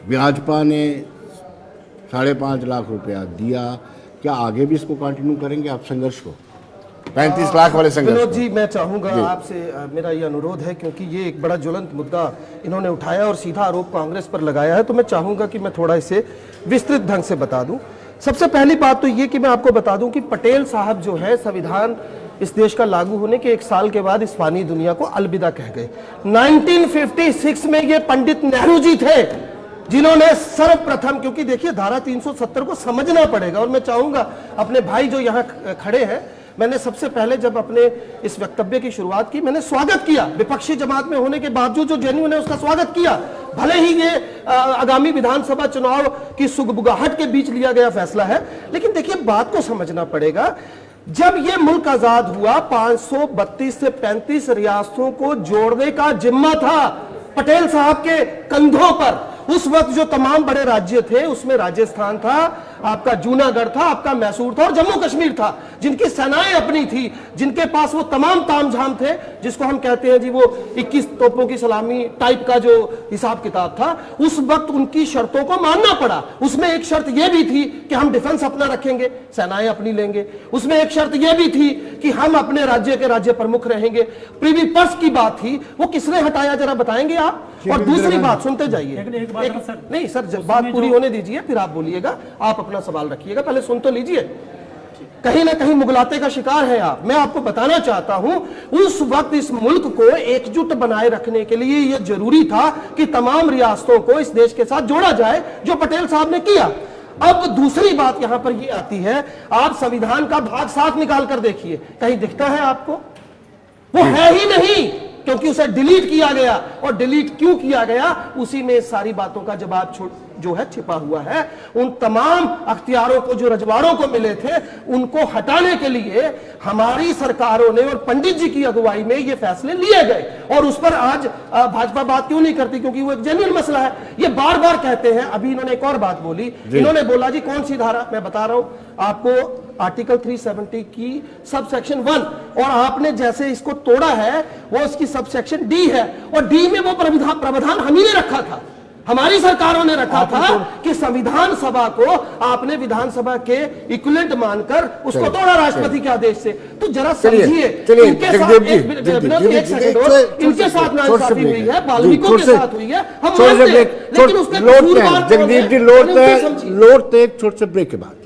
भाजपा ने 5.5 लाख रुपया दिया, क्या आगे भी इसको कंटिन्यू करेंगे आप संघर्ष को, 35 लाख वाले संघर्ष? विनोद जी, मैं चाहूंगा आपसे, मेरा ये अनुरोध है, क्योंकि ये एक बड़ा ज्वलंत मुद्दा इन्होंने उठाया और सीधा आरोप कांग्रेस पर लगाया है, तो मैं चाहूंगा कि मैं थोड़ा इसे विस्तृत ढंग से बता दूं। सबसे पहली बात तो ये कि मैं आपको बता दूं कि पटेल साहब जो है, संविधान इस देश का लागू होने के 1 साल के बाद इस फानी दुनिया को अलविदा कह गए। 1956 में ये पंडित नेहरू जी थे जिन्होंने सर्वप्रथम, क्योंकि देखिए धारा 370 को समझना पड़ेगा, और मैं चाहूंगा अपने भाई जो यहाँ खड़े हैं, मैंने सबसे पहले जब अपने इस वक्तव्य की शुरुआत की, मैंने स्वागत किया, विपक्षी जमात में होने के बावजूद जो जेन्युइन है उसका स्वागत किया, भले ही ये आगामी विधानसभा चुनाव की सुगबुगाहट के बीच लिया गया फैसला है। लेकिन देखिए, बात को समझना पड़ेगा, जब ये मुल्क आजाद हुआ 532 से 35 रियासतों को जोड़ने का जिम्मा था पटेल साहब के कंधों पर। उस वक्त जो तमाम बड़े राज्य थे उसमें राजस्थान था, आपका जूनागढ़ था, आपका मैसूर था और जम्मू कश्मीर था, जिनकी सेनाएं अपनी थी, जिनके पास वो तमाम तामझाम थे, जिसको हम कहते हैं जी वो 21 तोपों की सलामी टाइप का जो हिसाब किताब था। उस वक्त उनकी शर्तों को मानना पड़ा। उसमें एक शर्त यह भी थी कि हम डिफेंस अपना रखेंगे, सेनाएं अपनी लेंगे। उसमें एक शर्त यह भी थी कि हम अपने राज्य के राज्य प्रमुख रहेंगे। प्रिवी पर्स की बात थी, वो किसने हटाया जरा बताएंगे आप? और दूसरी बात सुनते जाइए, नहीं सर, जब बात पूरी होने दीजिए फिर आप बोलिएगा, आप अपना सवाल रखिएगा, पहले सुन तो लीजिए। कहीं ना कहीं मुगलाते का शिकार है आप। मैं आपको बताना चाहता हूं, उस वक्त इस मुल्क को एकजुट बनाए रखने के लिए यह जरूरी था कि तमाम रियासतों को इस देश के साथ जोड़ा जाए, जो पटेल साहब ने किया। अब दूसरी बात यहां पर यह आती है, आप संविधान का भाग 7 निकाल कर देखिए, कहीं दिखता है आपको? वो है ही नहीं, क्योंकि उसे डिलीट किया गया। और डिलीट क्यों किया गया? उसी में सारी बातों का जवाब जो है छिपा हुआ है। उन तमाम अख्तियारों को जो रजवाड़ों को मिले थे, उनको हटाने के लिए हमारी सरकारों ने और पंडित जी की अगुवाई में ये फैसले लिए गए। और उस पर आज भाजपा बात क्यों नहीं करती? क्योंकि वो एक जेन्युइन मसला है। ये बार बार कहते हैं। अभी इन्होंने एक और बात बोली, इन्होंने बोला जी कौन सी धारा, मैं बता रहा हूं आपको, आर्टिकल 370 की सब सेक्शन 1, और आपने जैसे इसको तोड़ा है वो इसकी सब सेक्शन डी है, और डी में वो प्रावधान हम ही ने रखा था, हमारी सरकारों ने रखा था कि संविधान सभा को आपने विधानसभा के इक्विवेलेंट मानकर उसको तोड़ा राष्ट्रपति के आदेश से। तो जरा समझिए, इनके साथ नाइंसाफी हुई है, वाल्मीकि के साथ हुई है, हम मानते हैं, लेकिन उसके जगदीप जी लौटते हैं एक छोटे से ब्रेक के बाद।